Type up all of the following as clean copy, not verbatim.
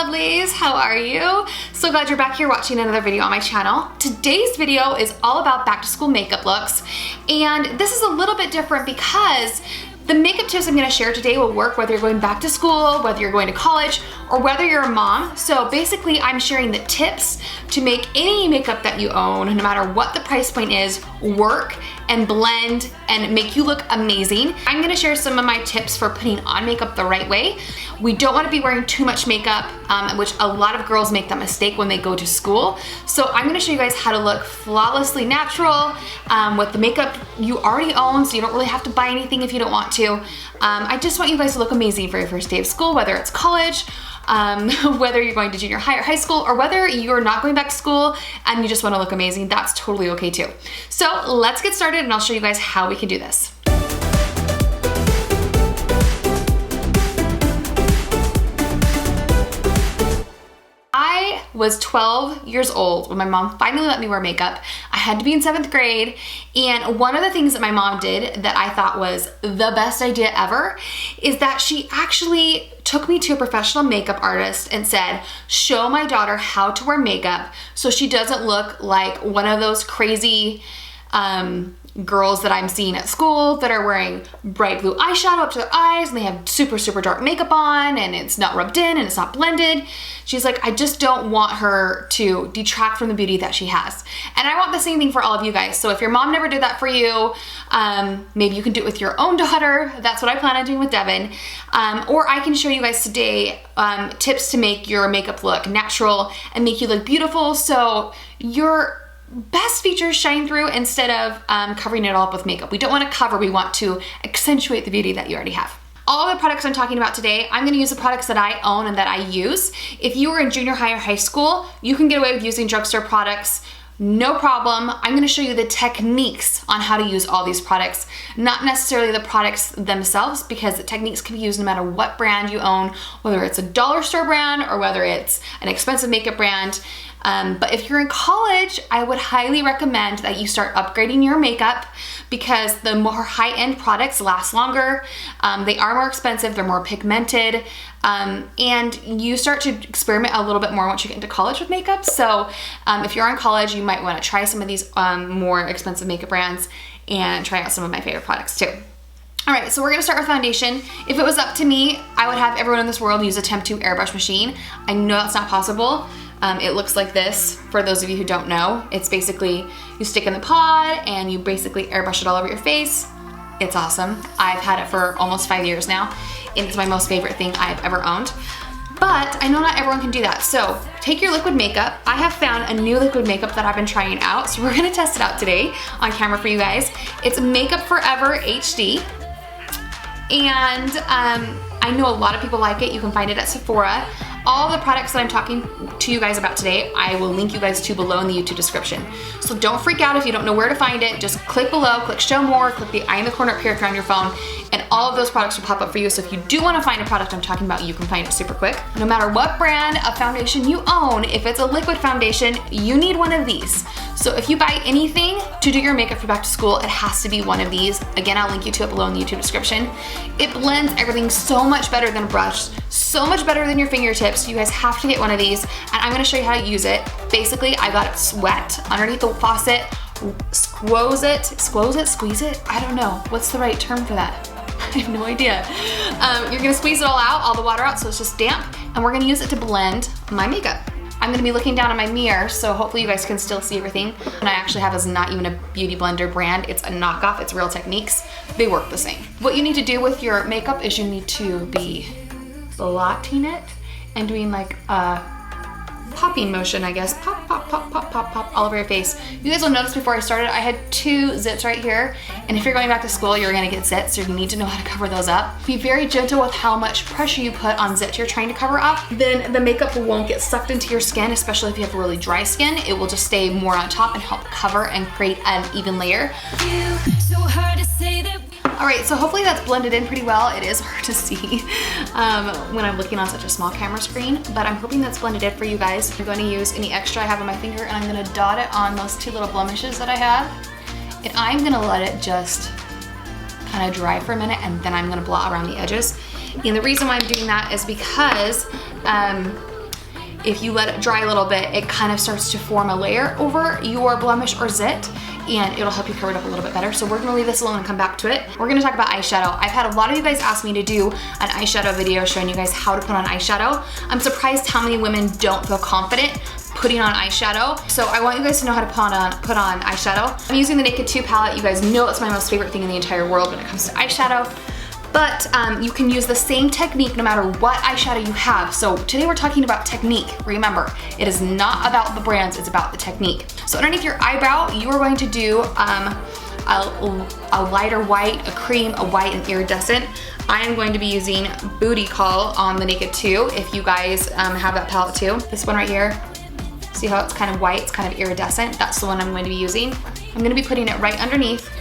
lovelies, how are you? So glad you're back here watching another video on my channel. Today's video is all about back to school makeup looks, and this is a little bit different because the makeup tips I'm going to share today will work whether you're going back to school, whether you're going to college, or whether you're a mom. So basically I'm sharing the tips to make any makeup that you own, no matter what the price point is, work and blend and make you look amazing. I'm gonna share some of my tips for putting on makeup the right way. We don't wanna be wearing too much makeup, which a lot of girls make that mistake when they go to school. So I'm gonna show you guys how to look flawlessly natural with the makeup you already own, so you don't really have to buy anything if you don't want to. I just want you guys to look amazing for your first day of school, whether it's college, whether you're going to junior high or high school, or whether you're not going back to school and you just want to look amazing, that's totally okay too. So let's get started and I'll show you guys how we can do this. I was 12 years old when my mom finally let me wear makeup. I had to be in 7th grade, and one of the things that my mom did that I thought was the best idea ever is that she actually took me to a professional makeup artist and said, show my daughter how to wear makeup so she doesn't look like one of those crazy girls that I'm seeing at school that are wearing bright blue eyeshadow up to their eyes and they have super, super dark makeup on and it's not rubbed in and it's not blended. She's like, I just don't want her to detract from the beauty that she has. And I want the same thing for all of you guys. So if your mom never did that for you, maybe you can do it with your own daughter. That's what I plan on doing with Devin. Or I can show you guys today tips to make your makeup look natural and make you look beautiful so your best features shine through instead of covering it all up with makeup. We don't want to cover, we want to accentuate the beauty that you already have. All the products I'm talking about today, I'm gonna use the products that I own and that I use. If you were in junior high or high school, you can get away with using drugstore products, no problem. I'm gonna show you the techniques on how to use all these products, not necessarily the products themselves, because the techniques can be used no matter what brand you own, whether it's a dollar store brand or whether it's an expensive makeup brand. But if you're in college, I would highly recommend that you start upgrading your makeup because the more high-end products last longer, they are more expensive, they're more pigmented, and you start to experiment a little bit more once you get into college with makeup. So if you're in college, you might want to try some of these more expensive makeup brands and try out some of my favorite products too. All right, so we're gonna start with foundation. If it was up to me, I would have everyone in this world use a Temp 2 airbrush machine. I know that's not possible. It looks like this, for those of you who don't know. It's basically, you stick in the pod and you basically airbrush it all over your face. It's awesome. I've had it for almost 5 years now. It's my most favorite thing I've ever owned. But I know not everyone can do that. So take your liquid makeup. I have found a new liquid makeup that I've been trying out. So we're gonna test it out today on camera for you guys. It's Makeup Forever HD. And I know a lot of people like it. You can find it at Sephora. All the products that I'm talking to you guys about today, I will link you guys to below in the YouTube description. So don't freak out if you don't know where to find it. Just click below, click show more, click the eye in the corner up here if you're on your phone, and all of those products will pop up for you. So if you do want to find a product I'm talking about, you can find it super quick. No matter what brand of foundation you own, if it's a liquid foundation, you need one of these. So if you buy anything to do your makeup for back to school, it has to be one of these. Again, I'll link you to it below in the YouTube description. It blends everything so much better than a brush, so much better than your fingertips. You guys have to get one of these, and I'm gonna show you how to use it. Basically, I got it wet underneath the faucet, squeeze it? I don't know. What's the right term for that? I have no idea. You're gonna squeeze it all the water out so it's just damp, and we're gonna use it to blend my makeup. I'm gonna be looking down at my mirror, so hopefully you guys can still see everything. And I actually have is not even a Beauty Blender brand. It's a knockoff, it's Real Techniques. They work the same. What you need to do with your makeup is you need to be blotting it and doing like a popping motion, I guess. Pop, pop, pop, pop, pop, pop, all over your face. You guys will notice before I started, I had 2 zits right here. And if you're going back to school, you're gonna get zits, so you need to know how to cover those up. Be very gentle with how much pressure you put on zits you're trying to cover up. Then the makeup won't get sucked into your skin, especially if you have really dry skin. It will just stay more on top and help cover and create an even layer. All right, so hopefully that's blended in pretty well. It is hard to see when I'm looking on such a small camera screen, but I'm hoping that's blended in for you guys. I'm going to use any extra I have on my finger and I'm gonna dot it on those 2 little blemishes that I have. And I'm gonna let it just kind of dry for a minute and then I'm gonna blot around the edges. And the reason why I'm doing that is because if you let it dry a little bit, it kind of starts to form a layer over your blemish or zit, and it'll help you cover it up a little bit better. So we're gonna leave this alone and come back to it. We're gonna talk about eyeshadow. I've had a lot of you guys ask me to do an eyeshadow video showing you guys how to put on eyeshadow. I'm surprised how many women don't feel confident putting on eyeshadow. So I want you guys to know how to put on eyeshadow. I'm using the Naked 2 palette. You guys know it's my most favorite thing in the entire world when it comes to eyeshadow. But you can use the same technique no matter what eyeshadow you have. So today we're talking about technique. Remember, it is not about the brands, it's about the technique. So underneath your eyebrow, you are going to do a lighter white, a cream, a white, and iridescent. I am going to be using Booty Call on the Naked 2 if you guys have that palette too. This one right here, see how it's kind of white, it's kind of iridescent? That's the one I'm going to be using. I'm going to be putting it right underneath.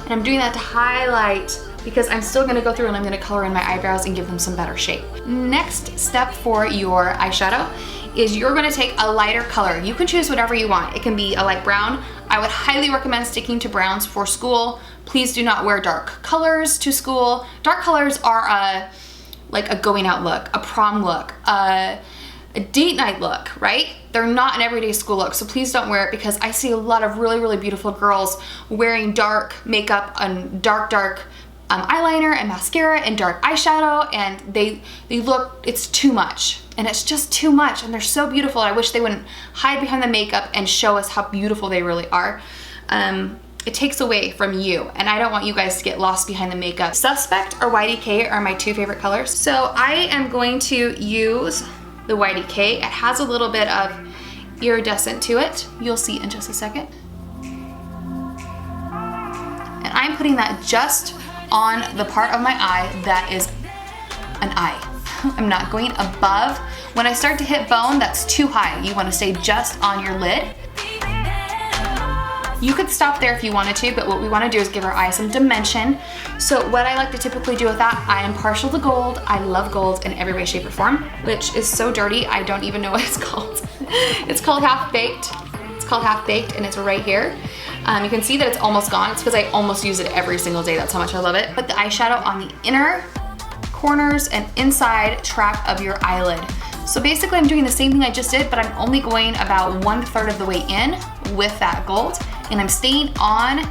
And I'm doing that to highlight because I'm still gonna go through and I'm gonna color in my eyebrows and give them some better shape. Next step for your eyeshadow is you're gonna take a lighter color. You can choose whatever you want. It can be a light brown. I would highly recommend sticking to browns for school. Please do not wear dark colors to school. Dark colors are like a going out look, a prom look, a date night look, right? They're not an everyday school look, so please don't wear it because I see a lot of really, really beautiful girls wearing dark makeup and dark eyeliner and mascara and dark eyeshadow, and they look, it's too much. And it's just too much, and they're so beautiful. I wish they wouldn't hide behind the makeup and show us how beautiful they really are. It takes away from you, and I don't want you guys to get lost behind the makeup. Suspect or YDK are my two favorite colors. So I am going to use the YDK. It has a little bit of iridescent to it. You'll see in just a second. And I'm putting that just on the part of my eye that is an eye. I'm not going above. When I start to hit bone, that's too high. You want to stay just on your lid. You could stop there if you wanted to, but what we want to do is give our eye some dimension. So what I like to typically do with that, I am partial to gold. I love gold in every way, shape, or form, which is so dirty, I don't even know what it's called. It's called Half Baked. It's called Half Baked, and it's right here. You can see that it's almost gone. It's because I almost use it every single day. That's how much I love it. Put the eyeshadow on the inner corners and inside track of your eyelid. So basically I'm doing the same thing I just did, but I'm only going about 1/3 of the way in with that gold, and I'm staying on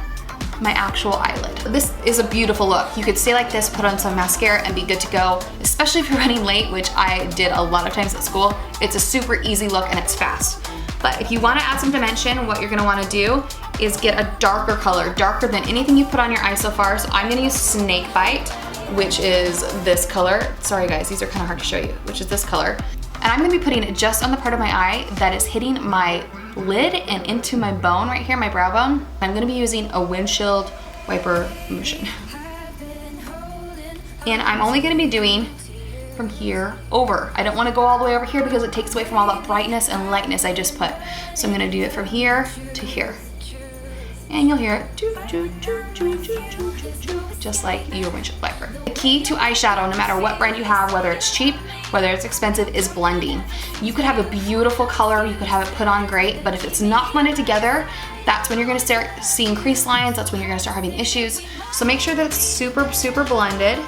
my actual eyelid. This is a beautiful look. You could stay like this, put on some mascara, and be good to go, especially if you're running late, which I did a lot of times at school. It's a super easy look and it's fast. But if you wanna add some dimension, what you're gonna wanna do is get a darker color, darker than anything you've put on your eye so far. So I'm gonna use Snake Bite, which is this color. Sorry guys, these are kind of hard to show you, which is this color. And I'm gonna be putting it just on the part of my eye that is hitting my lid and into my bone right here, my brow bone. I'm gonna be using a windshield wiper motion. And I'm only gonna be doing from here over. I don't wanna go all the way over here because it takes away from all that brightness and lightness I just put. So I'm gonna do it from here to here. And you'll hear it just like your windshield wiper. The key to eyeshadow, no matter what brand you have, whether it's cheap, whether it's expensive, is blending. You could have a beautiful color, you could have it put on great, but if it's not blended together, that's when you're gonna start seeing crease lines, that's when you're gonna start having issues. So make sure that it's super, super blended.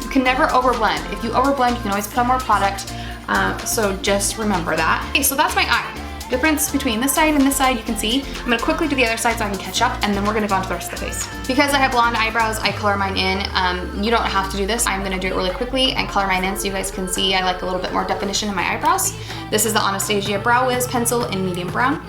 You can never overblend. If you overblend, you can always put on more product. So just remember that. Okay, so that's my eye. Difference between this side and this side, you can see. I'm gonna quickly do the other side so I can catch up, and then we're gonna go on to the rest of the face. Because I have blonde eyebrows, I color mine in. You don't have to do this. I'm gonna do it really quickly and color mine in so you guys can see I like a little bit more definition in my eyebrows. This is the Anastasia Brow Wiz pencil in medium brown.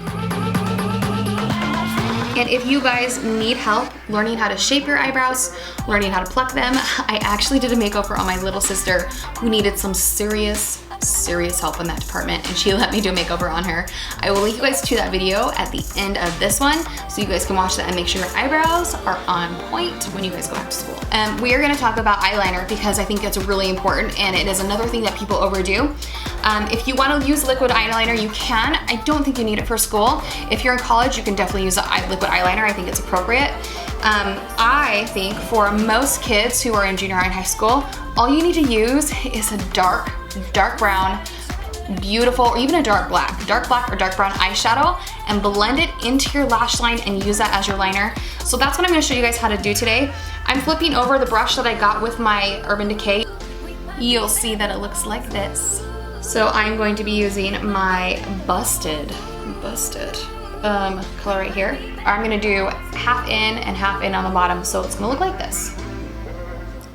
And if you guys need help learning how to shape your eyebrows, learning how to pluck them, I actually did a makeover on my little sister who needed some serious help in that department, and she let me do a makeover on her. I will link you guys to that video at the end of this one so you guys can watch that and make sure your eyebrows are on point when you guys go back to school. We are gonna talk about eyeliner because I think it's really important, and it is another thing that people overdo. If you wanna use liquid eyeliner, you can. I don't think you need it for school. If you're in college, you can definitely use a liquid eyeliner. I think it's appropriate. I think for most kids who are in junior high and high school, all you need to use is a dark brown, beautiful, or even a dark black or dark brown eyeshadow, and blend it into your lash line and use that as your liner. So that's what I'm gonna show you guys how to do today. I'm flipping over the brush that I got with my Urban Decay. you'll see that it looks like this. So I'm going to be using my busted color right here. I'm gonna do half in and half in on the bottom, so it's gonna look like this.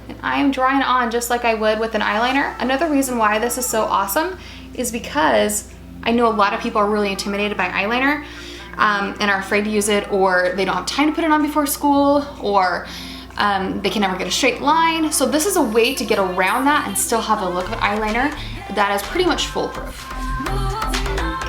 And I'm drawing it on just like I would with an eyeliner. Another reason why this is so awesome is because I know a lot of people are really intimidated by eyeliner and are afraid to use it, or they don't have time to put it on before school, or they can never get a straight line. So this is a way to get around that and still have the look of an eyeliner that is pretty much foolproof.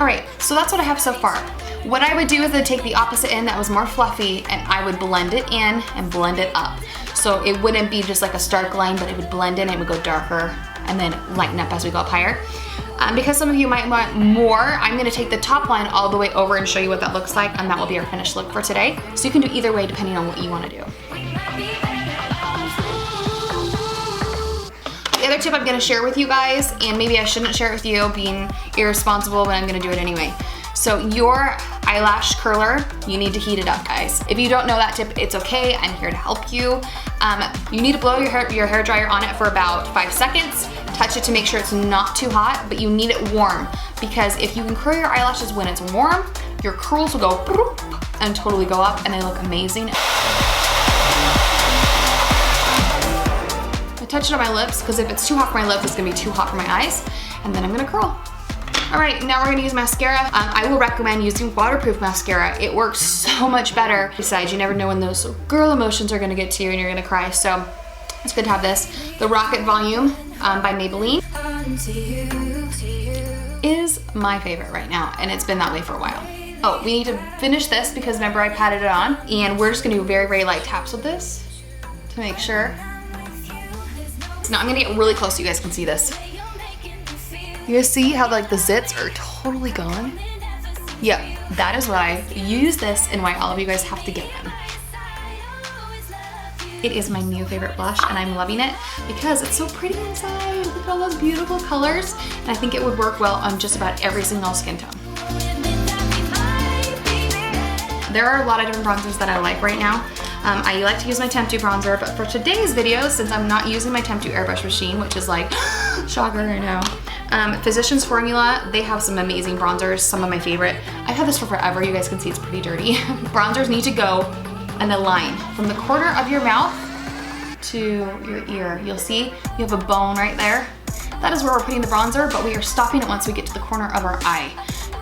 All right, so that's what I have so far. What I would do is I'd take the opposite end that was more fluffy and I would blend it in and blend it up. So it wouldn't be just like a stark line, but it would blend in, it would go darker and then lighten up as we go up higher. Because some of you might want more, I'm gonna take the top line all the way over and show you what that looks like, and that will be our finished look for today. So you can do either way depending on what you wanna do. The other tip I'm gonna share with you guys, and maybe I shouldn't share it with you being irresponsible, but I'm gonna do it anyway. So your eyelash curler, you need to heat it up, guys. If you don't know that tip, it's okay, I'm here to help you. You need to blow your hair dryer on it for about 5 seconds. Touch it to make sure it's not too hot, but you need it warm, because if you can curl your eyelashes when it's warm, your curls will go and totally go up and they look amazing. I touch it on my lips because if it's too hot for my lips, it's gonna be too hot for my eyes, and then I'm gonna curl. All right, now we're gonna use mascara. I will recommend using waterproof mascara. It works so much better. Besides, you never know when those girl emotions are gonna get to you and you're gonna cry, so it's good to have this. The Rocket Volume by Maybelline is my favorite right now, and it's been that way for a while. Oh, we need to finish this because remember I patted it on, and we're just gonna do very, very light taps with this to make sure. Now I'm gonna get really close so you guys can see this. You guys see how like the zits are totally gone? Yep, that is why you use this and why all of you guys have to get one. It is my new favorite blush and I'm loving it because it's so pretty inside. Look at all those beautiful colors, and I think it would work well on just about every single skin tone. There are a lot of different bronzers that I like right now. I like to use my Temptu bronzer, but for today's video, since I'm not using my Temptu airbrush machine, which is like, shocker, I know. Physicians Formula, they have some amazing bronzers, some of my favorite. I've had this for forever, you guys can see it's pretty dirty. Bronzers need to go in a line from the corner of your mouth to your ear. You'll see you have a bone right there. That is where we're putting the bronzer, but we are stopping it once we get to the corner of our eye.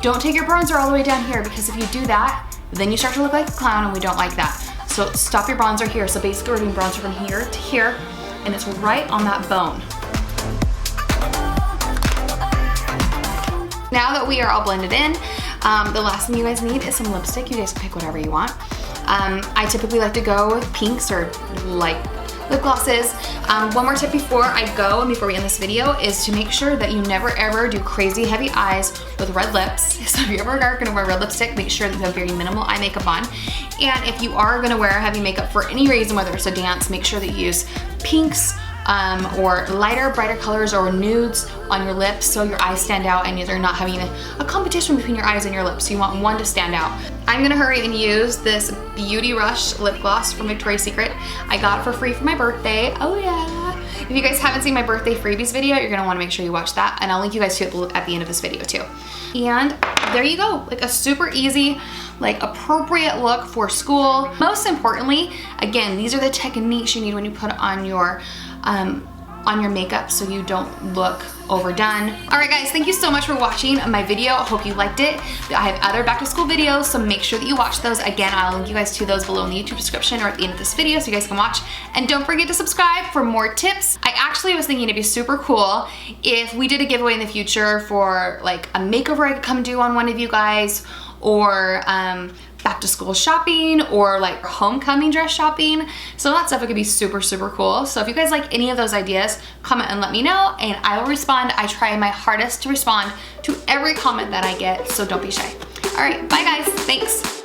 Don't take your bronzer all the way down here, because if you do that, then you start to look like a clown, and we don't like that. So stop your bronzer here. So basically we're doing bronzer from here to here, and it's right on that bone. Now that we are all blended in, the last thing you guys need is some lipstick. You guys can pick whatever you want. I typically like to go with pinks or like lip glosses. One more tip before I go and before we end this video is to make sure that you never ever do crazy heavy eyes with red lips. So if you're ever gonna wear red lipstick, make sure that you have very minimal eye makeup on. And if you are gonna wear heavy makeup for any reason, whether it's a dance, make sure that you use pinks or lighter, brighter colors or nudes on your lips so your eyes stand out and you're not having a competition between your eyes and your lips. So you want one to stand out. I'm gonna hurry and use this Beauty Rush lip gloss from Victoria's Secret. I got it for free for my birthday. Oh yeah. If you guys haven't seen my birthday freebies video, you're gonna wanna make sure you watch that, and I'll link you guys to it at the end of this video too. And there you go, like a super easy, like appropriate look for school. Most importantly, again, these are the techniques you need when you put on your makeup so you don't look overdone. All right guys, thank you so much for watching my video. I hope you liked it. I have other back to school videos, so make sure that you watch those. Again, I'll link you guys to those below in the YouTube description or at the end of this video so you guys can watch. And don't forget to subscribe for more tips. I actually was thinking it'd be super cool if we did a giveaway in the future for like a makeover I could come do on one of you guys, or back to school shopping, or like homecoming dress shopping. So that stuff, it could be super, super cool. So if you guys like any of those ideas, comment and let me know and I will respond. I try my hardest to respond to every comment that I get, so don't be shy. All right, bye guys, thanks.